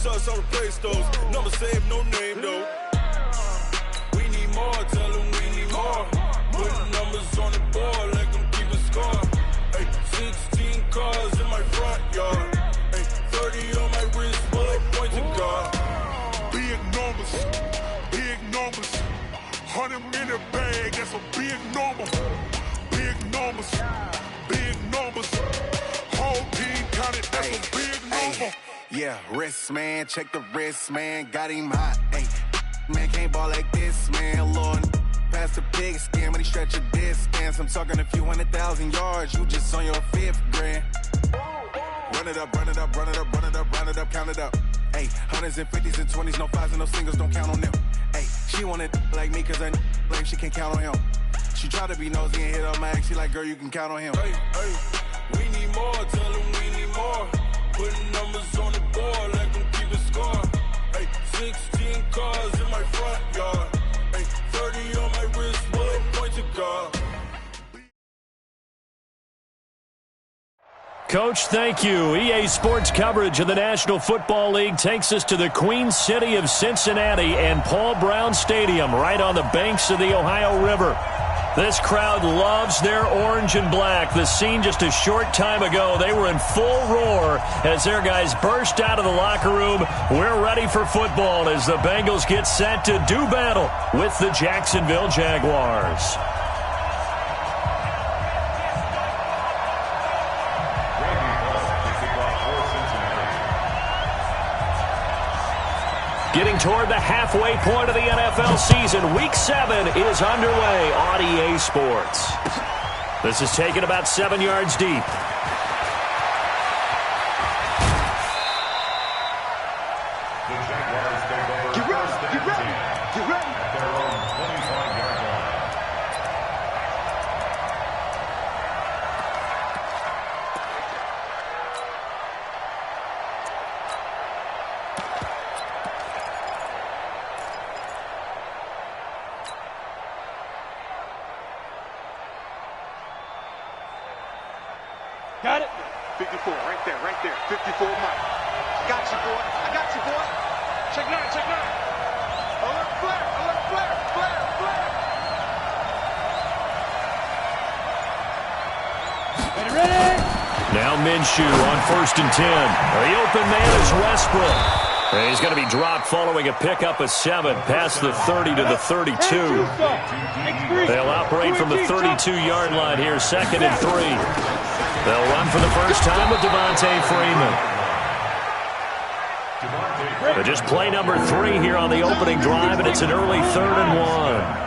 shots, I'll replace those. Number saved, no name though. We need more, tell them we need more. Putting numbers on the board, let them keep a score. Ay, 16 cars in my front yard. Ay, 30 on my wrist, bullet point to God. Big numbers, big numbers. 100 in the bag, that's a big number. Big numbers, big numbers. Whole team counted, that's a big number. Yeah, wrist, man, check the wrist, man. Got him hot, ayy. Man, can't ball like this, man. Lord, past the pig skin when he stretch a distance. I'm talking a few 100,000 yards, you just on your 5th grand. Run it up, run it up, run it up, run it up, run it up, count it up. Ayy, hundreds and 50s and 20s, no 5s and no singles, don't count on them. Ayy, she wanted like me cause I blame she can't count on him. She tried to be nosy and hit up my ex, she like, girl, you can count on him. Hey, hey, we need more, tell them we need more. Putting numbers on the board, let them keep a score. Hey, 16 cars in my front yard. Hey, 30 on my wrist, bullet point to God. Coach, thank you. EA Sports coverage of the National Football League takes us to the Queen City of Cincinnati and Paul Brown Stadium right on the banks of the Ohio River. This crowd loves their orange and black. The scene just a short time ago, they were in full roar as their guys burst out of the locker room. We're ready for football as the Bengals get set to do battle with the Jacksonville Jaguars. Getting toward the halfway point of the NFL season, Week 7 is underway on EA Sports. This is taken about 7 yards deep. Get ready, get ready, get ready. At their own 25-yard line. Got it. 54, right there, 54, Mike. I got you, boy. I got you, boy. Check 9, check 9. Alert flare, flare, flare. Ready. Now Minshew on 1st and 10. The open man is Westbrook. And he's going to be dropped following a pickup of 7 past the 30 to the 32. They'll operate from the 32-yard line here, 2nd and 3. They'll run for the first time with Devontae Freeman. But just play number 3 here on the opening drive, and it's an early 3rd and 1.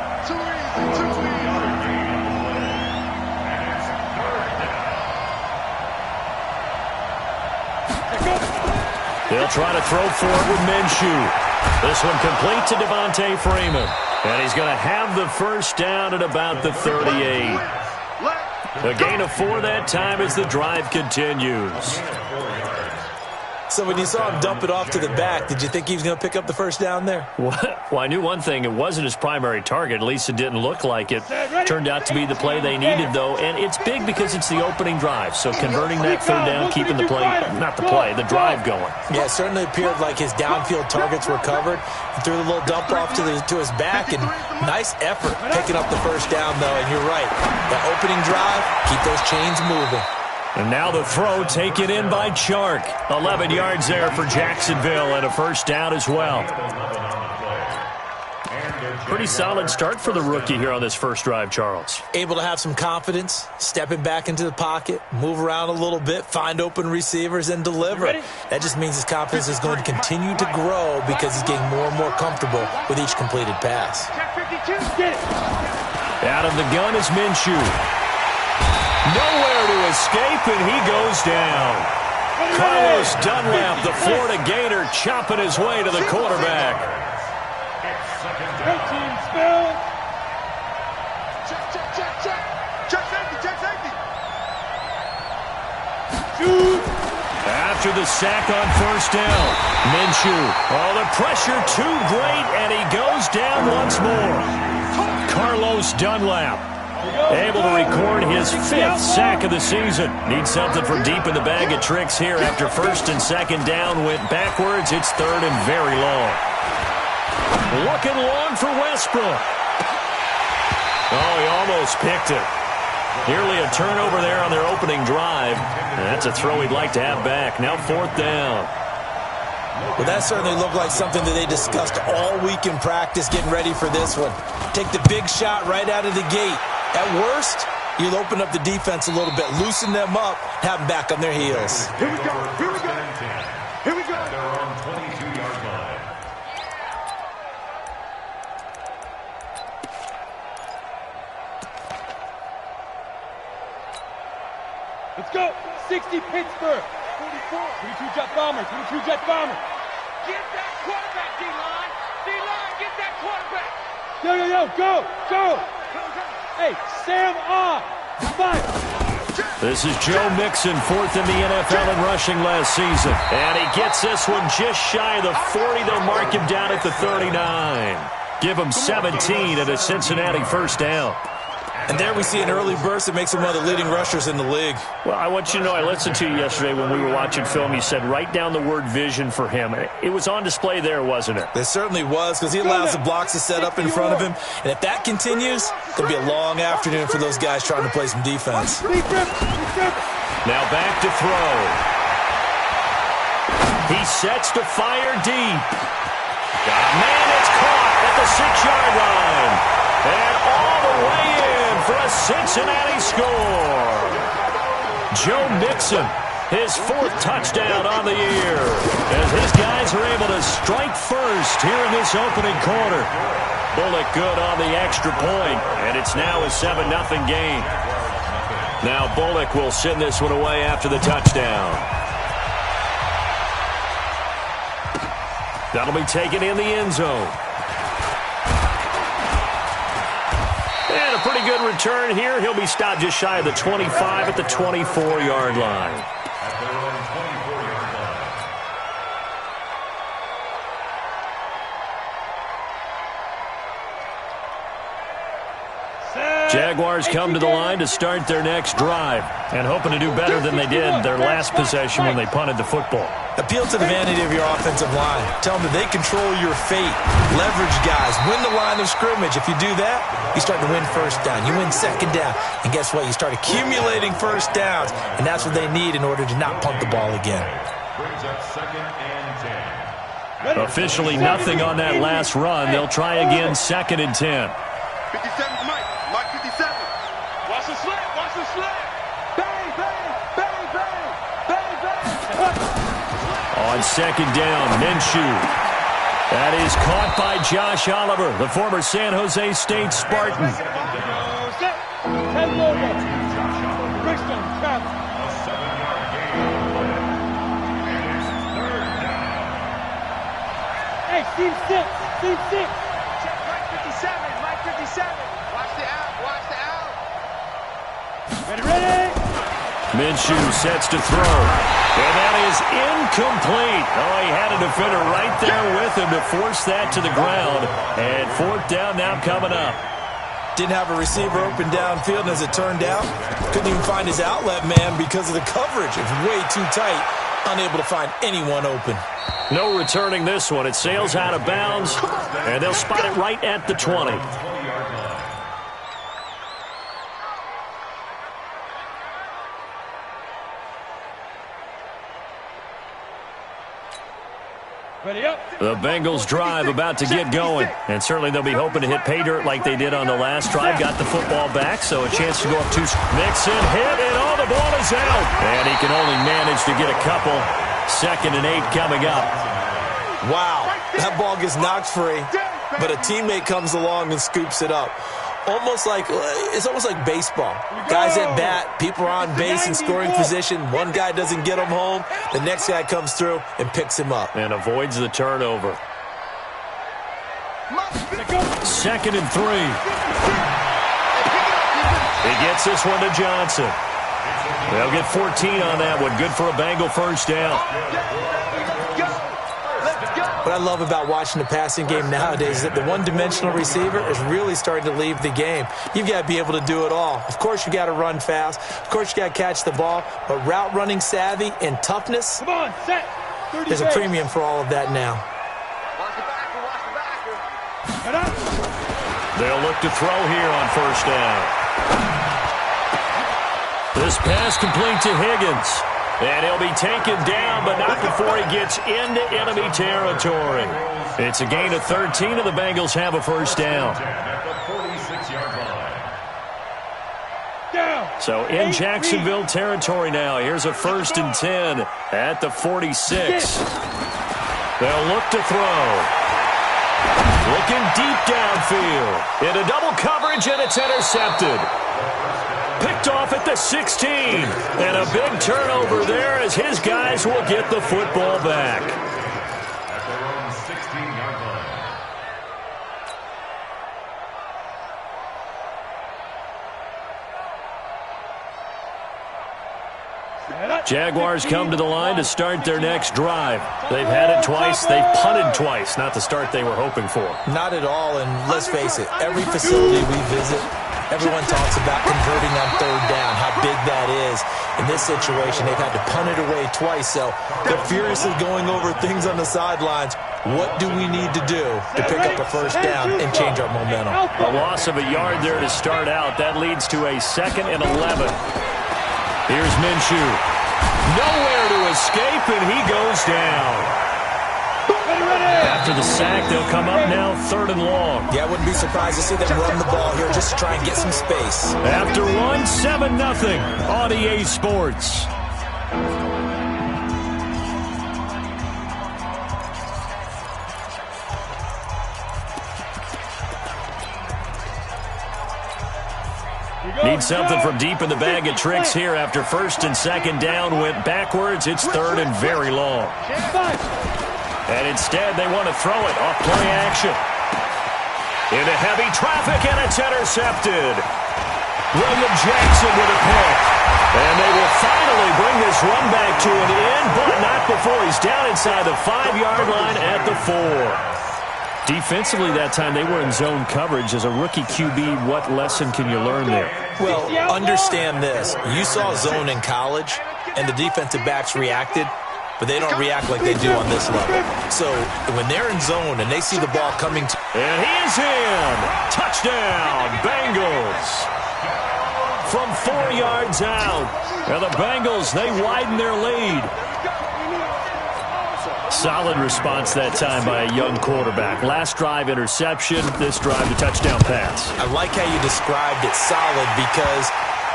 They'll try to throw forward with Minshew. This one complete to Devontae Freeman. And he's going to have the first down at about the 38. A gain of 4 that time as the drive continues. So when you saw him dump it off to the back, did you think he was going to pick up the first down there? Well, I knew one thing. It wasn't his primary target. At least it didn't look like it. Turned out to be the play they needed, though. And it's big because it's the opening drive. So converting that 3rd down, keeping the play, not the play, the drive going. Yeah, it certainly appeared like his downfield targets were covered. He threw the little dump off to his back, and nice effort picking up the first down, though. And you're right. That opening drive, keep those chains moving. And now the throw taken in by Chark. 11 yards there for Jacksonville and a first down as well. Pretty solid start for the rookie here on this first drive, Charles. Able to have some confidence, stepping back into the pocket, move around a little bit, find open receivers, and deliver. That just means his confidence is going to continue to grow because he's getting more and more comfortable with each completed pass. Out of the gun is Minshew. Nowhere to escape, and he goes down. Carlos Dunlap, the Florida Gator, chopping his way to the quarterback. After the sack on first down, Minshew. Oh, the pressure too great, and he goes down once more. Carlos Dunlap. Able to record his 5th sack of the season. Needs something from deep in the bag of tricks here after first and second down went backwards. It's third and very long. Looking long for Westbrook. Oh, he almost picked it. Nearly a turnover there on their opening drive. And that's a throw he'd like to have back. Now 4th down. Well, that certainly looked like something that they discussed all week in practice getting ready for this one. Take the big shot right out of the gate. At worst, you'll open up the defense a little bit, loosen them up, have them back on their heels. Here we go. Here we go. Here we go. They're on 22-yard line. Let's go. 60 Pittsburgh. 44. 22 Jet Bomber. 22 Jet Bomber. Get that quarterback, D-line. D-line, get that quarterback. Yo, go, go. Hey, Sam off. 5. This is Joe Mixon, 4th in the NFL in rushing last season. And he gets this one just shy of the 40. They'll mark him down at the 39. Give him 17 at a Cincinnati first down. And there we see an early burst that makes him one of the leading rushers in the league. Well, I want you to know, I listened to you yesterday when we were watching film. You said write down the word vision for him. It was on display there, wasn't it? It certainly was, because he allows the blocks to set up in front of him. And if that continues, it'll be a long afternoon for those guys trying to play some defense. Now back to throw. He sets to fire deep. Man, it's caught at the 6-yard line. And all the way in for a Cincinnati score. Joe Mixon, his 4th touchdown on the year, as his guys are able to strike first here in this opening quarter. Bullock good on the extra point, and it's now a 7-0 game. Now Bullock will send this one away after the touchdown. That'll be taken in the end zone. And a pretty good return here. He'll be stopped just shy of the 25 at the 24-yard line. Jaguars come to the line to start their next drive and hoping to do better than they did their last possession when they punted the football. Appeal to the vanity of your offensive line. Tell them that they control your fate. Leverage guys. Win the line of scrimmage. If you do that, you start to win first down. You win second down. And guess what? You start accumulating first downs. And that's what they need in order to not punt the ball again. Brings up 2nd and 10. Officially nothing on that last run. They'll try again 2nd and 10. 57's Mike. Mike 57. Watch the slip. Watch the slip. Bang, bang, bang, bang, bang, bang. On 2nd down, Minshew. That is caught by Josh Oliver, the former San Jose State Spartan. 10 logo. Brixton, travel. A 7-yard gain. And it's 3rd down. Hey, team 6. Team 6. Check Mike 57. Mike 57. Watch the out. Watch the out. Ready? Minshew sets to throw. And that is incomplete. Oh, he had a defender right there with him to force that to the ground. And 4th down now coming up. Didn't have a receiver open downfield, and as it turned out, couldn't even find his outlet man because of the coverage. It was way too tight, unable to find anyone open. No returning this one. It sails out of bounds, and they'll spot it right at the 20. Ready up. The Bengals drive about to get going, and certainly they'll be hoping to hit pay dirt like they did on the last drive. Got the football back, so a chance to go up 2. Mixon hit, and all the ball is out. And he can only manage to get a couple. 2nd and 8 coming up. Wow, that ball gets knocked free, but a teammate comes along and scoops it up. It's almost like baseball. Guys at bat, people are on base in scoring position. One guy doesn't get him home. The next guy comes through and picks him up. And avoids the turnover. 2nd and 3. He gets this one to Johnson. They'll get 14 on that one. Good for a Bengal first down. What I love about watching the passing game nowadays is that the one-dimensional receiver is really starting to leave the game. You've got to be able to do it all. Of course, you got to run fast. Of course, you got to catch the ball. But route running savvy and toughness, Come on, set. 30 there's a days. premium for all of that now. Watch the backer, watch the backer. They'll look to throw here on first down. This pass complete to Higgins. And he'll be taken down, but not before he gets into enemy territory. It's a gain of 13, and the Bengals have a first down. At the 46-yard line. Down. So in Jacksonville territory now. Here's a 1st and 10 at the 46. They'll look to throw. Looking deep downfield. Into double coverage, and it's intercepted. Picked off at the 16. And a big turnover there as his guys will get the football back. At their own 16-yard line. Jaguars come to the line to start their next drive. They've had it twice. They've punted twice. Not the start they were hoping for. Not at all, and let's face it, every facility we visit, everyone talks about converting on third down, how big that is. In this situation, they've had to punt it away twice, so they're furiously going over things on the sidelines. What do we need to do to pick up a first down and change our momentum? A loss of a yard there to start out. That leads to a 2nd and 11. Here's Minshew. Nowhere to escape, and he goes down. After the sack, they'll come up now 3rd and long. Yeah, I wouldn't be surprised to see them run the ball here just to try and get some space. After one, 7-0 on EA Sports. Need something from deep in the bag of tricks here after 1st and 2nd down went backwards. It's 3rd and very long. And instead, they want to throw it off play action. Into heavy traffic, and it's intercepted. William Jackson with a pick. And they will finally bring this run back to an end, but not before he's down inside the 5-yard line at the 4. Defensively that time, they were in zone coverage. As a rookie QB, what lesson can you learn there? Well, understand this. You saw zone in college, and the defensive backs reacted, but they don't react like they do on this level. So when they're in zone and they see the ball coming to... And he is in. Touchdown, Bengals. From 4 yards out. And the Bengals, they widen their lead. Solid response that time by a young quarterback. Last drive, interception. This drive, the touchdown pass. I like how you described it, solid, because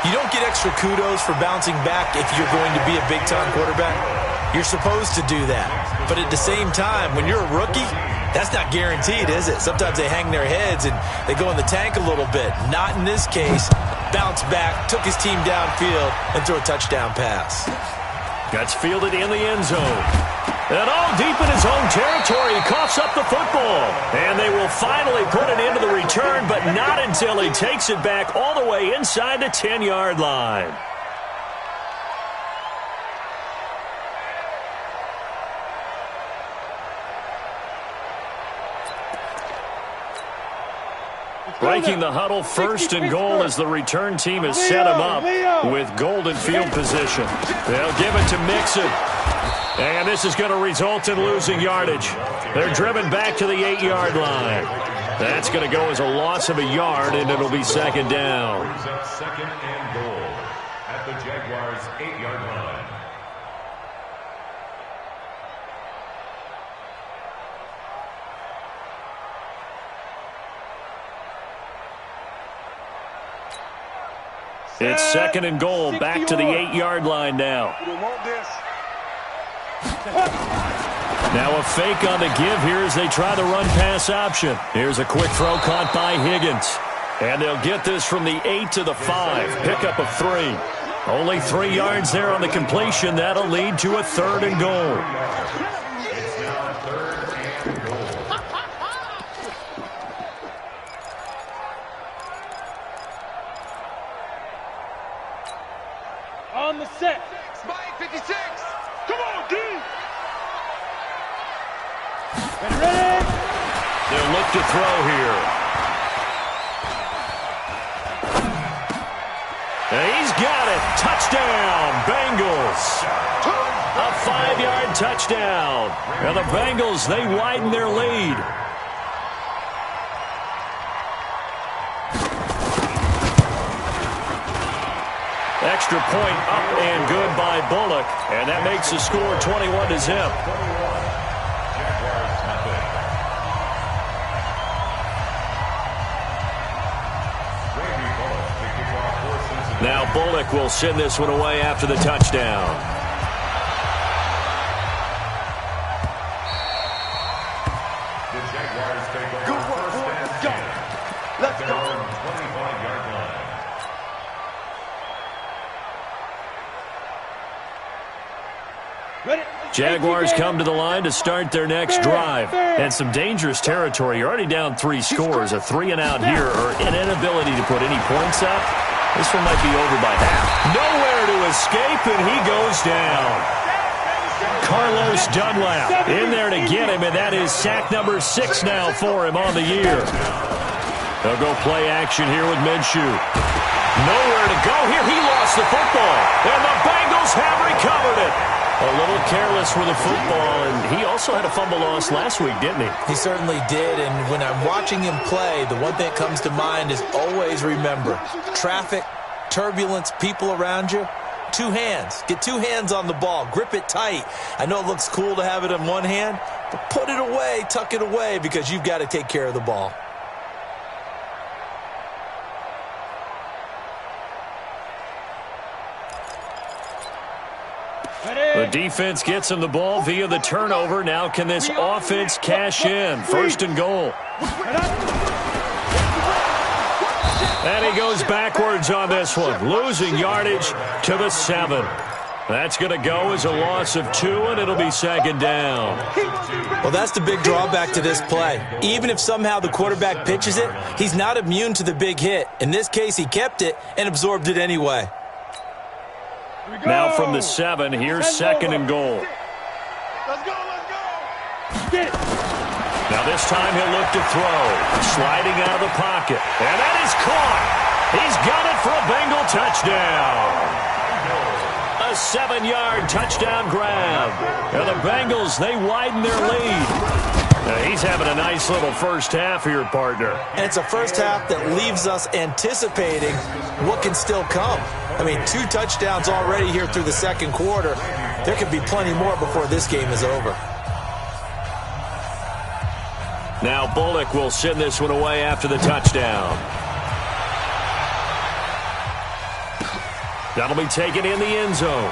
you don't get extra kudos for bouncing back if you're going to be a big-time quarterback. You're supposed to do that. But at the same time, when you're a rookie, that's not guaranteed, is it? Sometimes they hang their heads and they go in the tank a little bit. Not in this case. Bounced back, took his team downfield, and threw a touchdown pass. Gets fielded in the end zone. And all deep in his own territory, he coughs up the football. And they will finally put it into the return, but not until he takes it back all the way inside the 10-yard line. Breaking the huddle, 1st and goal as the return team has set him up with golden field position. They'll give it to Mixon. And this is going to result in losing yardage. They're driven back to the 8-yard line. That's going to go as a loss of a yard, and it'll be 2nd down. 2nd and goal at the Jaguars' 8-yard line. It's 2nd and goal, back to the 8-yard line now. Now a fake on the give here as they try the run-pass option. Here's a quick throw caught by Higgins. And they'll get this from the 8 to the 5. Pickup of 3. Only 3 yards there on the completion. That'll lead to a 3rd and goal. It's now 3rd and goal. On the set. Spike 56. Come on, D. to throw here. And he's got it. Touchdown, Bengals. A 5-yard touchdown. And the Bengals, they widen their lead. Extra point up and good by Bullock. And that makes the score 21-0. Now Bullock will send this one away after the touchdown. The Jaguars take over first and 10. Let's go. 25-yard line. Jaguars come to the line to start their next drive. And some dangerous territory. You're already down 3 scores. A 3-and-out here or an inability to put any points up. This one might be over by half. Nowhere to escape, and he goes down. Carlos Dunlap in there to get him, and that is sack number 6 now for him on the year. They'll go play action here with Minshew. Nowhere to go here. He lost the football, and the Bengals have recovered it. A little careless with the football, and he also had a fumble loss last week, didn't he? He certainly did, and when I'm watching him play, the one thing that comes to mind is always remember, traffic, turbulence, people around you, 2 hands. Get 2 hands on the ball. Grip it tight. I know it looks cool to have it in one hand, but put it away, tuck it away, because you've got to take care of the ball. The defense gets him the ball via the turnover. Now can this offense cash in? 1st and goal. And he goes backwards on this one, losing yardage to the 7. That's going to go as a loss of 2, and it'll be 2nd down. Well, that's the big drawback to this play. Even if somehow the quarterback pitches it, he's not immune to the big hit. In this case, he kept it and absorbed it anyway. Now from the 7, here's 2nd and goal. Let's go, let's go. Get it. Now this time he'll look to throw. Sliding out of the pocket. And that is caught. He's got it for a Bengal touchdown. A 7-yard touchdown grab. And the Bengals, they widen their lead. Now he's having a nice little first half here, partner. And it's a first half that leaves us anticipating what can still come. I mean, 2 touchdowns already here through the 2nd quarter. There could be plenty more before this game is over. Now Bullock will send this one away after the touchdown. That'll be taken in the end zone.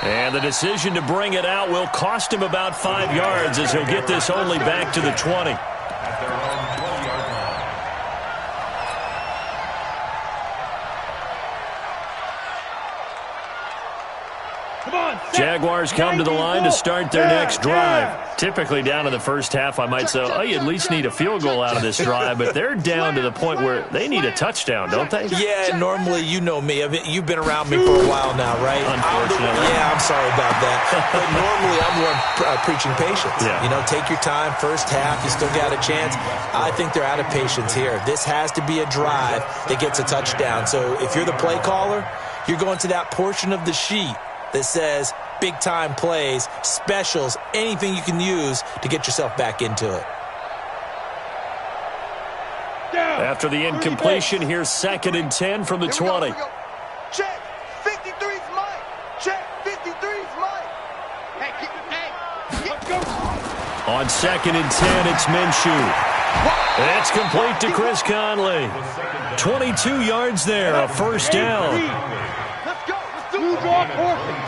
And the decision to bring it out will cost him about 5 yards as he'll get this only back to the 20. At their own 20-yard line. Jaguars come to the line to start their next drive. Typically down in the first half, I might say, oh, you at least need a field goal out of this drive, but they're down to the point where they need a touchdown, don't they? Yeah, normally, you know me. I mean, you've been around me for a while now, right? Unfortunately. I'm sorry about that. But normally, I'm the one preaching patience. Yeah. You know, take your time. First half, you still got a chance. I think they're out of patience here. This has to be a drive that gets a touchdown. So if you're the play caller, you're going to that portion of the sheet that says big-time plays, specials, anything you can use to get yourself back into it. After the incompletion, here's 2nd and 10 from the 20. Check. 53's mine. Check. 53's mine. Hey, keep it. Hey. Let's go. On 2nd and 10, it's Minshew. It's complete to Chris Conley. 22 yards there, a first down. Let's go. Let's do it. Draw portion.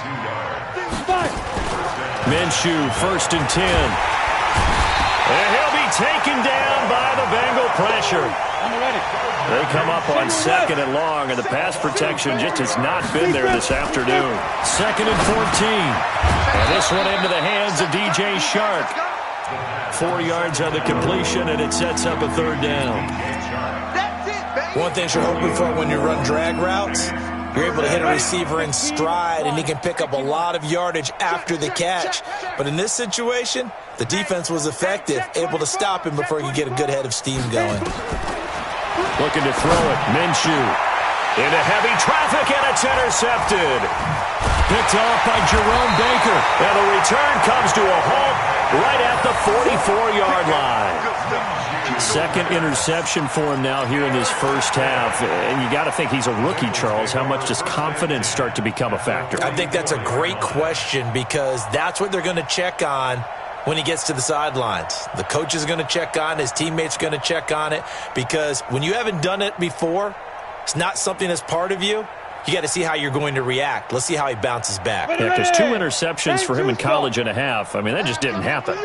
Minshew, 1st and 10. And he'll be taken down by the Bengal pressure. I'm ready. They come up on 2nd and long, and the pass protection just has not been there this afternoon. 2nd and 14. And this one into the hands of DJ Shark. 4 yards on the completion, and it sets up a 3rd down. That's it, baby. One thing you're hoping for when you run drag routes, You're able to hit a receiver in stride, and he can pick up a lot of yardage after the catch. But in this situation, the defense was effective, able to stop him before he could get a good head of steam going. Looking to throw it. Minshew into heavy traffic, and it's intercepted. Picked off by Jerome Baker. And the return comes to a halt right at the 44-yard line. Second interception for him now here in this first half. And you got to think he's a rookie, Charles. How much does confidence start to become a factor? I think that's a great question because that's what they're going to check on when he gets to the sidelines. The coach is going to check on it. His teammates are going to check on it because when you haven't done it before, it's not something that's part of you. You got to see how you're going to react. Let's see how he bounces back. Yeah, because 2 interceptions for him in college and a half. I mean, that just didn't happen.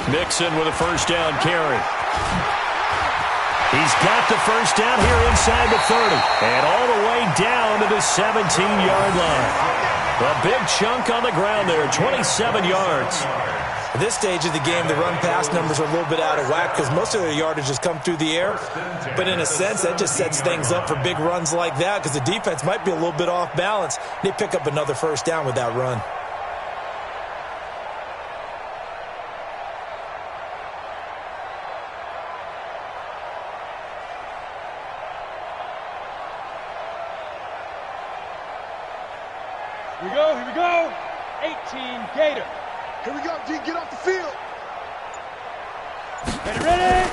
Mixon with a first down carry. He's got the first down here inside the 30. And all the way down to the 17-yard line. A big chunk on the ground there, 27 yards. At this stage of the game, the run-pass numbers are a little bit out of whack because most of their yardage has come through the air. But in a sense, that just sets things up for big runs like that because the defense might be a little bit off balance. They pick up another first down with that run. Here we go. 18 Gator. Here we go, D. Get off the field. Ready?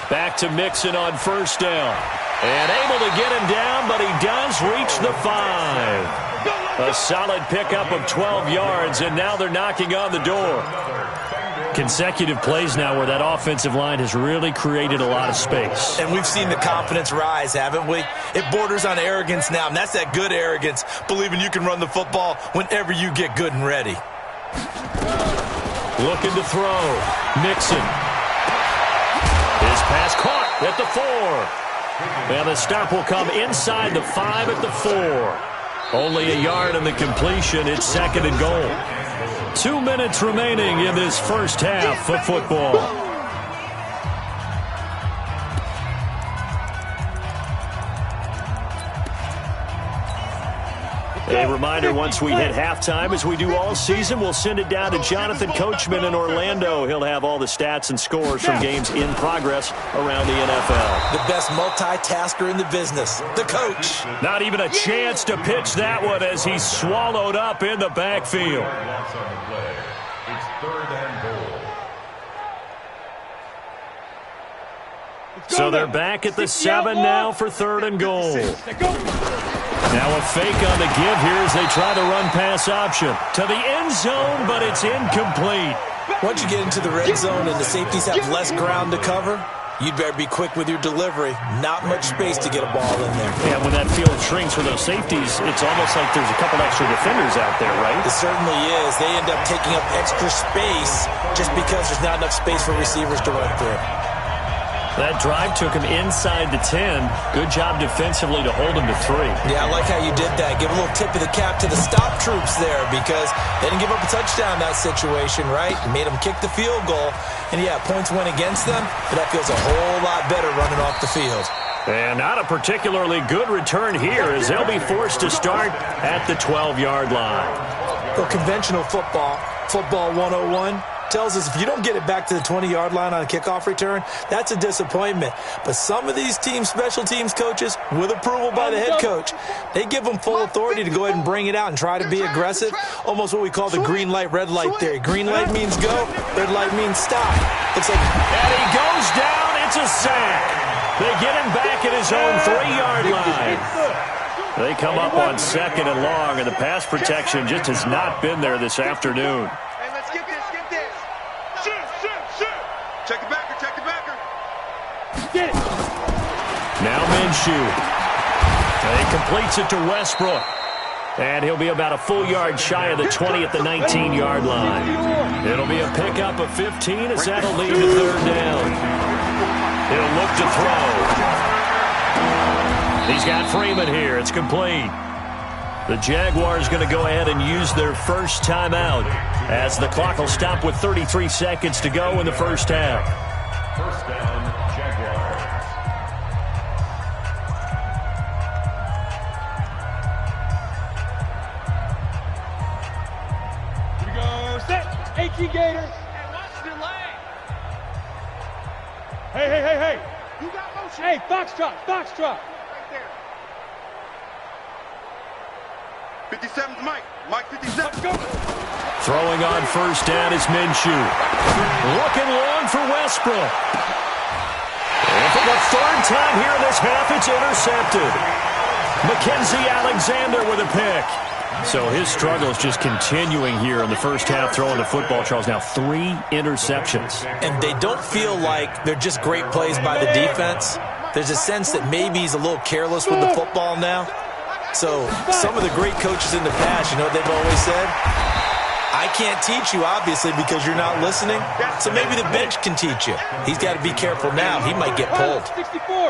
Back to Mixon on first down. And able to get him down, but he does reach the 5. A solid pickup of 12 yards, and now they're knocking on the door. Consecutive plays now where that offensive line has really created a lot of space. And we've seen the confidence rise, haven't we? It borders on arrogance now, and that's that good arrogance, believing you can run the football whenever you get good and ready. Looking to throw. Mixon. His pass caught at the 4. And the stop will come inside the 5 at the 4. Only a yard on the completion. It's second and goal. 2 minutes remaining in this first half of football. A reminder, once we hit halftime, as we do all season, we'll send it down to Jonathan Coachman in Orlando. He'll have all the stats and scores from games in progress around the NFL. The best multitasker in the business, the coach. Not even a chance to pitch that one as he's swallowed up in the backfield. It's third and goal. So they're back at the 7 now for third and goal. Now a fake on the give here as they try the run-pass option. To the end zone, but it's incomplete. Once you get into the red zone and the safeties have less ground to cover, you'd better be quick with your delivery. Not much space to get a ball in there. Yeah, when that field shrinks for those safeties, it's almost like there's a couple extra defenders out there, right? It certainly is. They end up taking up extra space just because there's not enough space for receivers to run through. That drive took him inside the 10. Good job defensively to hold him to 3. Yeah, I like how you did that. Give a little tip of the cap to the stop troops there because they didn't give up a touchdown in that situation, right? Made them kick the field goal. And, yeah, points went against them, but that feels a whole lot better running off the field. And not a particularly good return here as they'll be forced to start at the 12-yard line. Well, conventional football 101, tells us if you don't get it back to the 20-yard line on a kickoff return, that's a disappointment. But some of these teams, special teams coaches, with approval by the head coach, they give them full authority to go ahead and bring it out and try to be aggressive. Almost what we call the green light, red light theory. Green light means go, red light means stop. Looks like, and he goes down. It's a sack. They get him back at his own 3-yard line. They come up on second and long, and the pass protection just has not been there this afternoon. Hey, let's get this. Shoot. Check the backer. Get it. Now Minshew. He completes it to Westbrook. And he'll be about a full yard shy of the 20 at the 19-yard line. It'll be a pickup of 15 as that'll lead to third down. He'll look to throw. He's got Freeman here. It's complete. The Jaguars going to go ahead and use their first timeout as the clock will stop with 33 seconds to go in the first half. First down, Jaguars. Here we go. Set. 18 Gators. Hey, watch your leg. Hey. You got motion. Hey, foxtrot. Right there. 57's Mike. Mike 57. Let's go. Throwing on first down is Minshew. Looking long for Westbrook. And for the third time here in this half, it's intercepted. Mackenzie Alexander with a pick. So his struggle is just continuing here in the first half, throwing the football, Charles. Now 3 interceptions. And they don't feel like they're just great plays by the defense. There's a sense that maybe he's a little careless with the football now. So some of the great coaches in the past, you know what they've always said? I can't teach you, obviously, because you're not listening. So maybe the bench can teach you. He's got to be careful now. He might get pulled.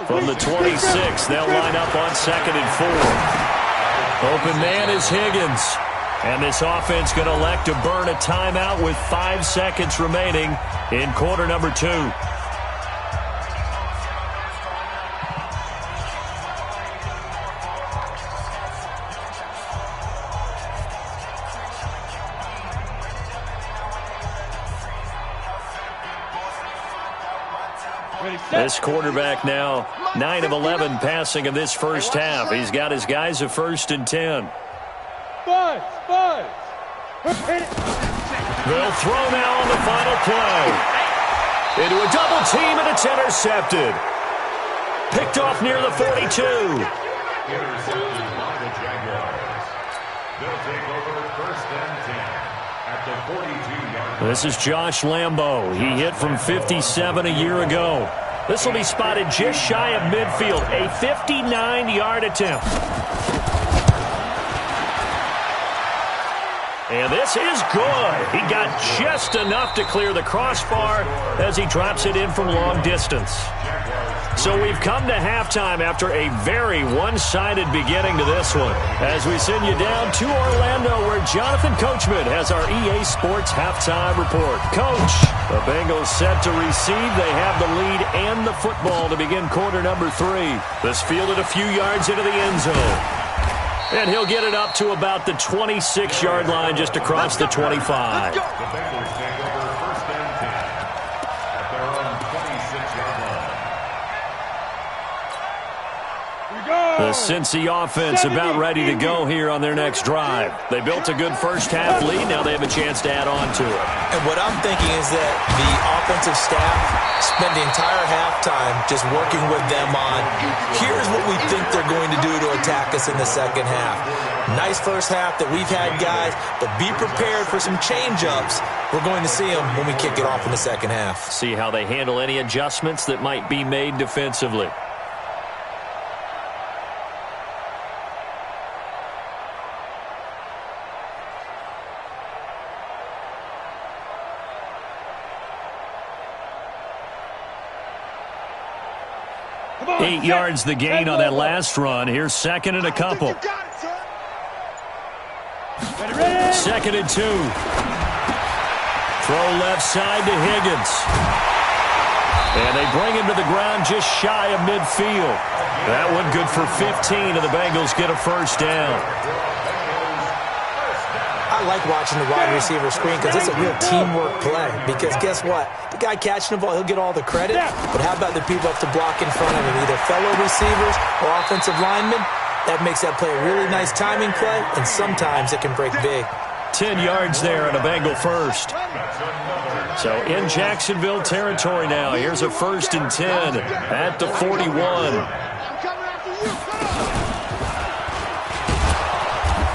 From the 26, they'll line up on 2nd and 4. Open man is Higgins. And this offense going to elect to burn a timeout with 5 seconds remaining in quarter number 2. This quarterback now 9 of 11 passing in this first half. He's got his guys at 1st and 10. Buzz. They'll throw now on the final play. Into a double team, and it's intercepted. Picked off near the 42. Intercepted by the Jaguars. They'll take over 1st and 10 at the 42-yard line. This is Josh Lambo. He hit from 57 a year ago. This will be spotted just shy of midfield. A 59-yard attempt. And this is good. He got just enough to clear the crossbar as he drops it in from long distance. So we've come to halftime after a very one-sided beginning to this one, as we send you down to Orlando, where Jonathan Coachman has our EA Sports halftime report. Coach, the Bengals set to receive. They have the lead and the football to begin quarter number 3. This fielded a few yards into the end zone. And he'll get it up to about the 26-yard line, just across the 25. The Bengals take over 1st and 10 at their own 26-yard line. The Cincy offense about ready to go here on their next drive. They built a good first half lead. Now they have a chance to add on to it. And what I'm thinking is that the offensive staff spent the entire halftime just working with them on, here's what we think they're going to do to attack us in the second half. Nice first half that we've had, guys, but be prepared for some change-ups. We're going to see them when we kick it off in the second half. See how they handle any adjustments that might be made defensively. Come on, 8 yards the gain on that last run. Here's 2nd and a couple. Ready. 2nd and 2. Throw left side to Higgins. And they bring him to the ground just shy of midfield. That one good for 15, and the Bengals get a first down. I like watching the wide receiver screen because it's a real teamwork play. Because guess what? The guy catching the ball, he'll get all the credit. But how about the people up to block in front of him, either fellow receivers or offensive linemen? That makes that play a really nice timing play, and sometimes it can break big. 10 yards there on a Bengal first. So in Jacksonville territory now. Here's a 1st and 10 at the 41.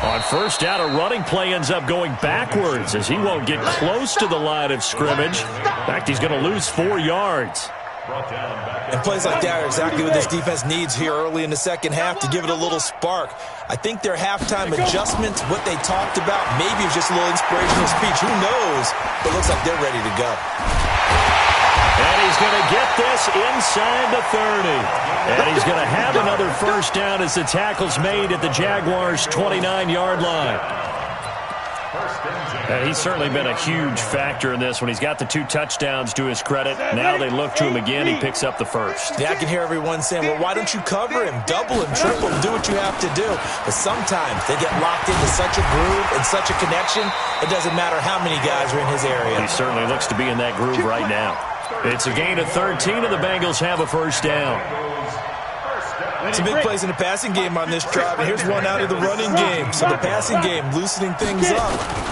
On first down, a running play ends up going backwards as he won't get close to the line of scrimmage. In fact, he's going to lose 4 yards. And plays like that are exactly what this defense needs here early in the second half to give it a little spark. I think their halftime adjustments, what they talked about, maybe it was just a little inspirational speech. Who knows? But it looks like they're ready to go. And he's going to get this inside the 30. And he's going to have another first down as the tackle's made at the Jaguars' 29-yard line. And he's certainly been a huge factor in this when he's got the 2 touchdowns to his credit. Now they look to him again. He picks up the first. Yeah, I can hear everyone saying, well, why don't you cover him? Double him, triple him, do what you have to do. But sometimes they get locked into such a groove and such a connection, it doesn't matter how many guys are in his area. He certainly looks to be in that groove right now. It's a gain of 13, and the Bengals have a first down. Some big plays in the passing game on this drive, and here's one out of the running game. So the passing game loosening things up.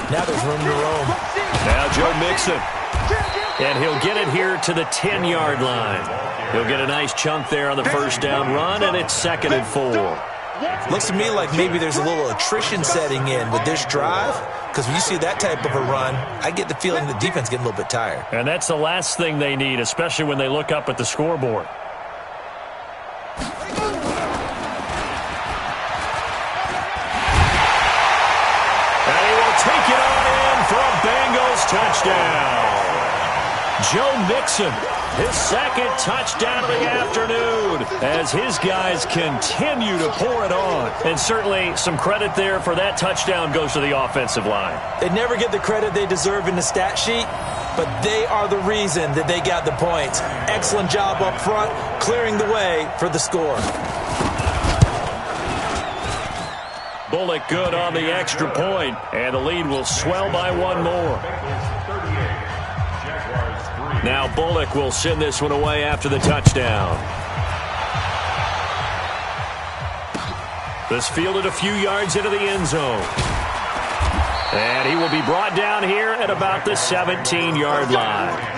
Now there's room to roam. Now Joe Mixon. And he'll get it here to the 10-yard line. He'll get a nice chunk there on the first down run, and it's 2nd and 4. Looks to me like maybe there's a little attrition setting in with this drive, because when you see that type of a run, I get the feeling the defense getting a little bit tired. And that's the last thing they need, especially when they look up at the scoreboard. Take it on in for a Bengals touchdown. Joe Mixon, his 2nd touchdown of the afternoon as his guys continue to pour it on. And certainly some credit there for that touchdown goes to the offensive line. They never get the credit they deserve in the stat sheet, but they are the reason that they got the points. Excellent job up front, clearing the way for the score. Bullock good on the extra point, and the lead will swell by 1 more. Now Bullock will send this one away after the touchdown. This fielded a few yards into the end zone. And he will be brought down here at about the 17-yard line.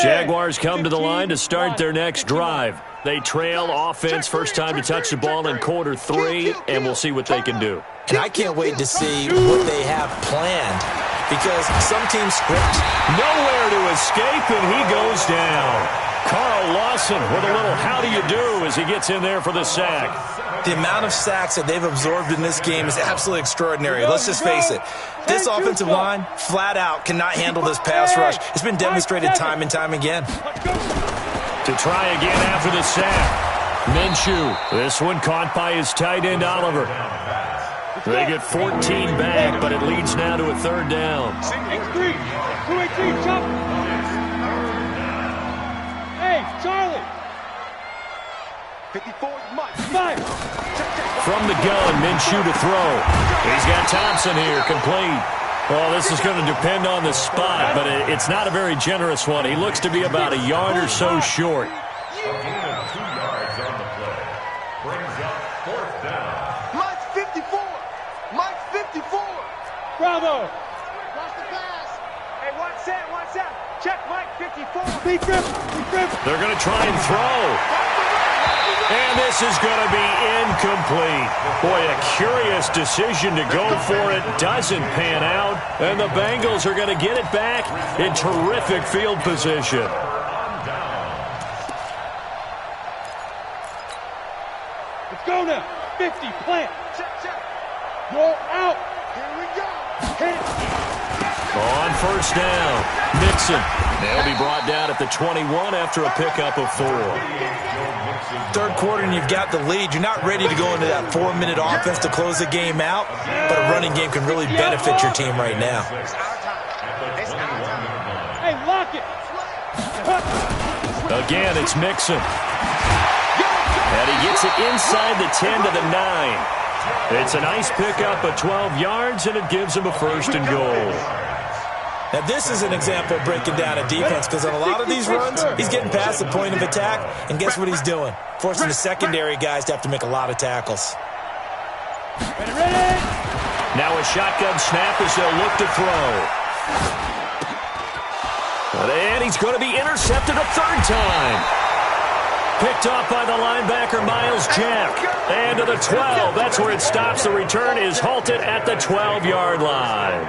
Jaguars come to the line to start their next drive. They trail offense, first time to touch the ball in quarter 3, and we'll see what they can do. And I can't wait to see what they have planned, because some teams script. Nowhere to escape, and he goes down. Carl Lawson with a little how do you do as he gets in there for the sack. The amount of sacks that they've absorbed in this game is absolutely extraordinary. Let's just face it. This offensive line, flat out, cannot handle this pass rush. It's been demonstrated time and time again. To try again after the sack. Minshew. This one caught by his tight end, Oliver. They get 14 back, but it leads now to a 3rd down. X3, 218, chop. Hey, Charlie. 54 is Mike. Fire. From the gun, Minshew to throw. He's got Thompson here, complete. Well, this is going to depend on the spot, but it's not a very generous one. He looks to be about a yard or so short. A gain of 2 yards on the play. Brings up 4th down. Mike's 54. Mike's 54. Bravo. Watch the pass. Hey, watch that. Check Mike 54. Big grip. They're going to try and throw. And this is going to be incomplete. Boy, a curious decision to go for it. Doesn't pan out. And the Bengals are going to get it back in terrific field position. Let's go now. 50, plant. Check. Roll out. Here we go. Hit it. On first down, Mixon. They'll be brought down at the 21 after a pickup of 4. 3rd quarter and you've got the lead. You're not ready to go into that 4-minute offense to close the game out, but a running game can really benefit your team right now. Hey, lock it. Again, it's Mixon. And he gets it inside the 10 to the 9. It's a nice pickup of 12 yards, and it gives him a 1st and goal. Now, this is an example of breaking down a defense, because on a lot of these runs, he's getting past the point of attack, and guess what he's doing? Forcing the secondary guys to have to make a lot of tackles. Ready. Now a shotgun snap as they'll look to throw. And he's going to be intercepted a 3rd time. Picked off by the linebacker, Miles Jack. And to the 12. That's where it stops. The return is halted at the 12-yard line.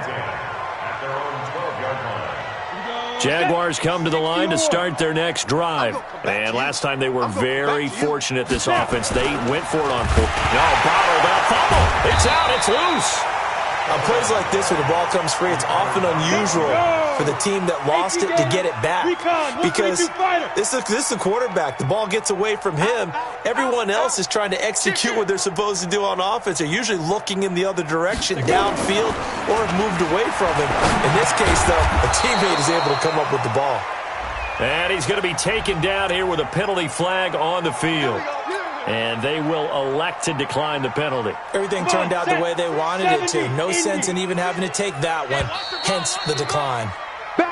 Jaguars come to the line to start their next drive. And last time they were very fortunate, this offense. They went for it on fourth. No, bottled up. Fumble. It's out. It's loose. On plays like this where the ball comes free, it's often unusual for the team that lost it to get it back. Because this is the quarterback. The ball gets away from him. Everyone else is trying to execute what they're supposed to do on offense. They're usually looking in the other direction, downfield, or have moved away from him. In this case, though, a teammate is able to come up with the ball. And he's going to be taken down here with a penalty flag on the field. And they will elect to decline the penalty. Everything turned out the way they wanted it to. No sense in even having to take that one, hence the decline.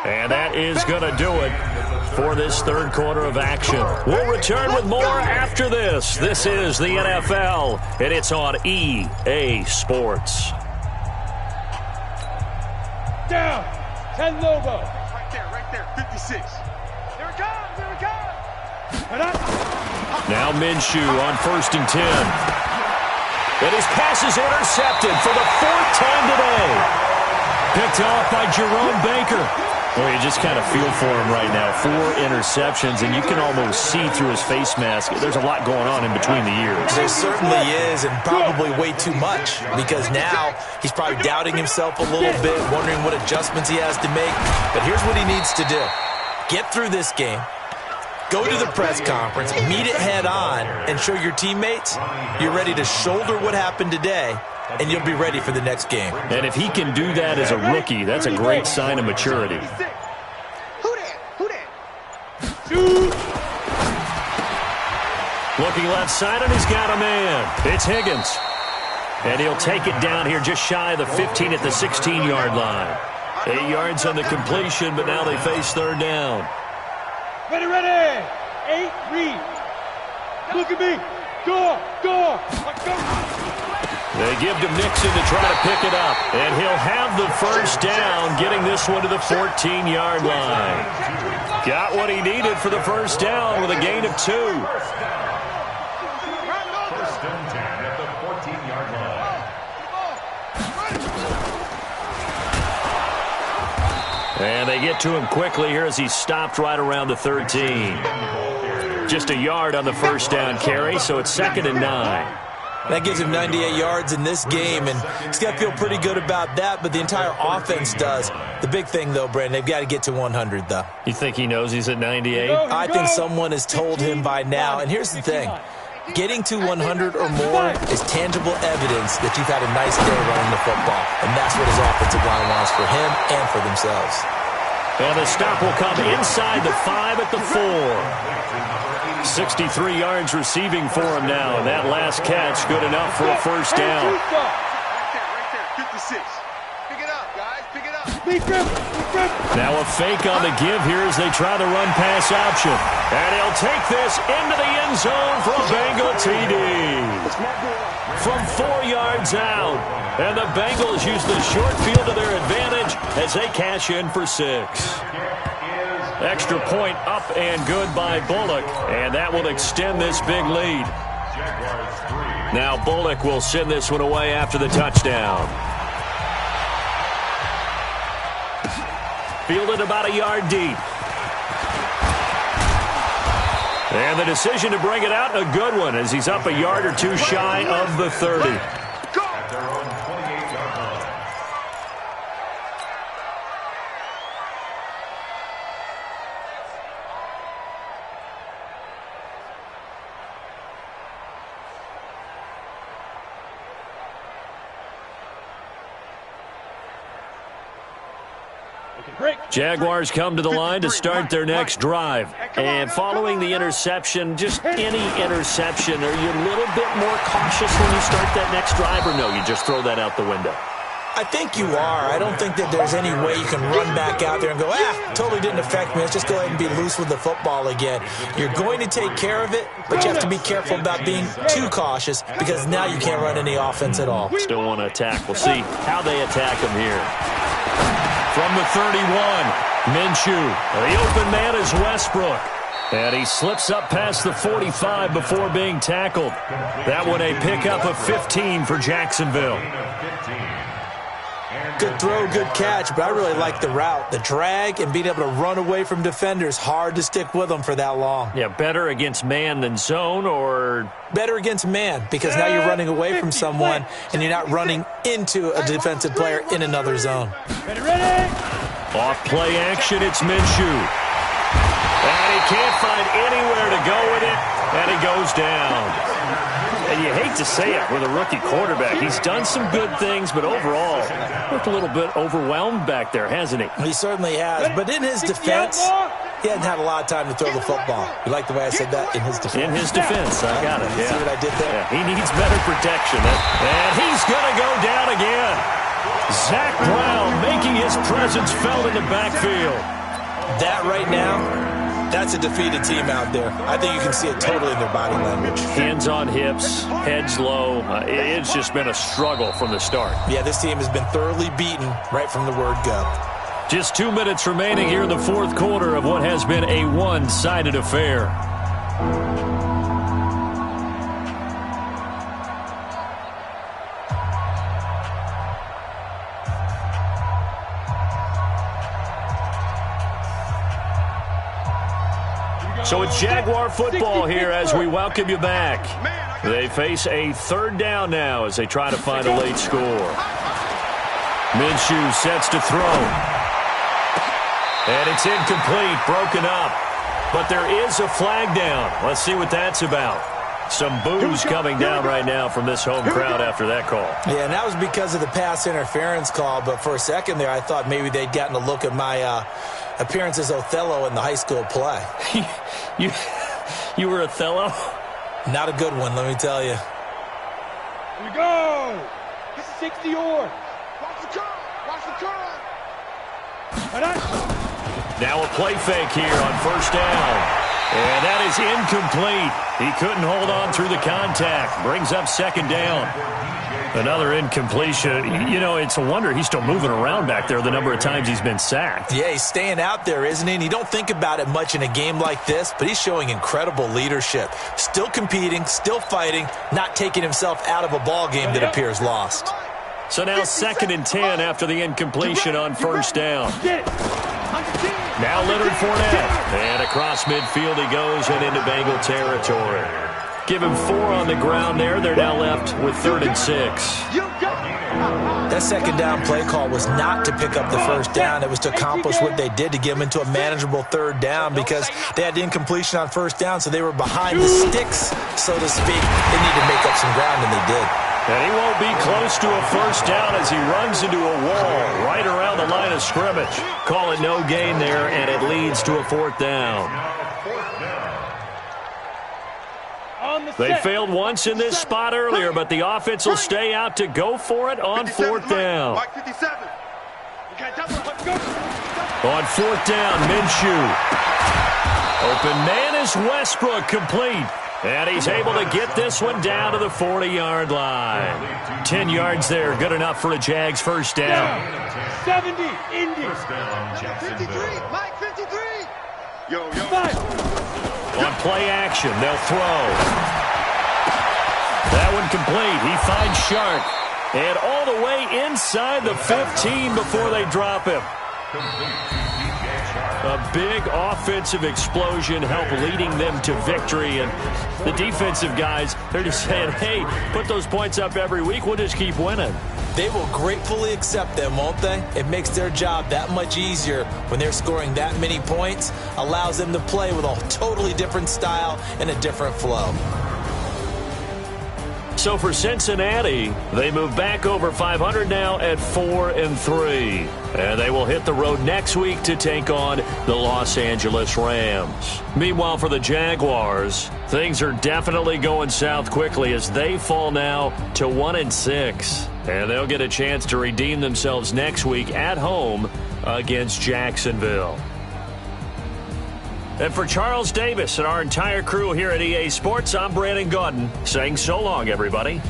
And that is going to do it for this third quarter of action. We'll return with more after this. This is the NFL, and it's on EA Sports. Down. 10 Lobo. Right there. 56. Here it comes. Here it comes. Now Minshew on 1st and 10. And his pass is intercepted for the 4th time today. Picked off by Jerome Baker. Well, you just kind of feel for him right now. 4 interceptions, and you can almost see through his face mask. There's a lot going on in between the ears. There certainly is, and probably way too much, because now he's probably doubting himself a little bit, wondering what adjustments he has to make. But here's what he needs to do. Get through this game. Go to the press conference, meet it head on, and show your teammates you're ready to shoulder what happened today, and you'll be ready for the next game. And if he can do that as a rookie, that's a great sign of maturity. Who that? Looking left side, and he's got a man. It's Higgins. And he'll take it down here just shy of the 15 at the 16-yard line. 8 yards on the completion, but now they face third down. Ready. 8, read. Look at me. Door. Let's go. They give to Mixon to try to pick it up. And he'll have the first down, getting this one to the 14-yard line. Got what he needed for the first down with a gain of 2. 1st and 10 at the 14-yard line. And they get to him quickly here as he's stopped right around the 13. Just a yard on the first down carry, so it's 2nd and 9. That gives him 98 yards in this game, and he's got to feel pretty good about that, but the entire offense does. The big thing, though, Brandon, they've got to get to 100, though. You think he knows he's at 98? I think someone has told him by now, and here's the thing. Getting to 100 or more is tangible evidence that you've had a nice day running the football, and that's what his offensive line wants for him and for themselves. And the stop will come inside the 5 at the 4. 63 yards receiving for him now, and that last catch good enough for a first down. Right there. 56. Pick it up, guys. Pick it up. Now a fake on the give here as they try the run-pass option. And he'll take this into the end zone for a Bengal TD. From 4 yards out. And the Bengals use the short field to their advantage as they cash in for 6. Extra point up and good by Bullock. And that will extend this big lead. Now Bullock will send this one away after the touchdown. Fielded about a yard deep. And the decision to bring it out, a good one, as he's up a yard or 2 shy of the 30. At their own 28-yard line. Jaguars come to the line to start their next drive. And following the interception, just any interception, are you a little bit more cautious when you start that next drive, or no, you just throw that out the window? I think you are. I don't think that there's any way you can run back out there and go, totally didn't affect me. Let's just go ahead and be loose with the football again. You're going to take care of it, but you have to be careful about being too cautious because now you can't run any offense at all. Still want to attack. We'll see how they attack him here. From the 31, Minshew. The open man is Westbrook. And he slips up past the 45 before being tackled. That one a pickup of 15 for Jacksonville. Good throw, good catch, but I really like the route. The drag and being able to run away from defenders, hard to stick with them for that long. Yeah, better against man than zone, or? Better against man, because now you're running away from someone and you're not running into a defensive player in another zone. Ready? Off play action, it's Minshew. And he can't find anywhere to go with it, and he goes down. And you hate to say it with a rookie quarterback. He's done some good things, but overall, looked a little bit overwhelmed back there, hasn't he? He certainly has. But in his defense, he hasn't had a lot of time to throw the football. You like the way I said that? In his defense. In his defense, I got it. See what I did there? Yeah, he needs better protection. And he's going to go down again. Zach Brown making his presence felt in the backfield. That right now, that's a defeated team out there. I think you can see it totally in their body language. Hands on hips, heads low. It's just been a struggle from the start. Yeah, this team has been thoroughly beaten right from the word go. Just 2 minutes remaining here in the fourth quarter of what has been a one-sided affair. So it's Jaguar football here as we welcome you back. They face a third down now as they try to find a late score. Minshew sets to throw. And it's incomplete, broken up. But there is a flag down. Let's see what that's about. Some boos coming down right now from this home crowd after that call. Yeah, and that was because of the pass interference call. But for a second there, I thought maybe they'd gotten a look at my appearance as Othello in the high school play. You were Othello? Not a good one, let me tell you. Here we go. This is 60 yards. Watch the curl. Watch the curl. Now a play fake here on first down. And that is incomplete. He couldn't hold on through the contact. Brings up second down. Another incompletion. You know, it's a wonder he's still moving around back there the number of times he's been sacked. Yeah, he's staying out there, isn't he? And you don't think about it much in a game like this, but he's showing incredible leadership. Still competing, still fighting, not taking himself out of a ball game that appears lost. So now 2nd and 10 after the incompletion on first down. Now Leonard Fournette. And across midfield he goes and into Bengal territory. Give him 4 on the ground there. They're now left with 3rd and 6. That second down play call was not to pick up the first down. It was to accomplish what they did, to get them into a manageable 3rd down, because they had incompletion on first down, so they were behind the sticks, so to speak. They needed to make up some ground, and they did. And he won't be close to a first down as he runs into a wall right around the line of scrimmage. Call it no gain there, and it leads to a 4th down. They failed once in this spot earlier, but the offense will stay out to go for it on 4th down. On 4th down, Minshew. Open man is Westbrook, complete. And he's able to get this one down to the 40-yard line. 10 yards there, good enough for a Jags first down. 70, Indy. 53, Mike 53. Yo. On play action, they'll throw. That one complete. He finds Shark. And all the way inside the 15 before they drop him. A big offensive explosion helped leading them to victory. And the defensive guys, they're just saying, hey, put those points up every week. We'll just keep winning. They will gratefully accept them, won't they? It makes their job that much easier when they're scoring that many points. Allows them to play with a totally different style and a different flow. So for Cincinnati, they move back over 500 now at 4-3. And they will hit the road next week to take on the Los Angeles Rams. Meanwhile, for the Jaguars, things are definitely going south quickly as they fall now to 1-6. And they'll get a chance to redeem themselves next week at home against Jacksonville. And for Charles Davis and our entire crew here at EA Sports, I'm Brandon Gaudin saying so long, everybody.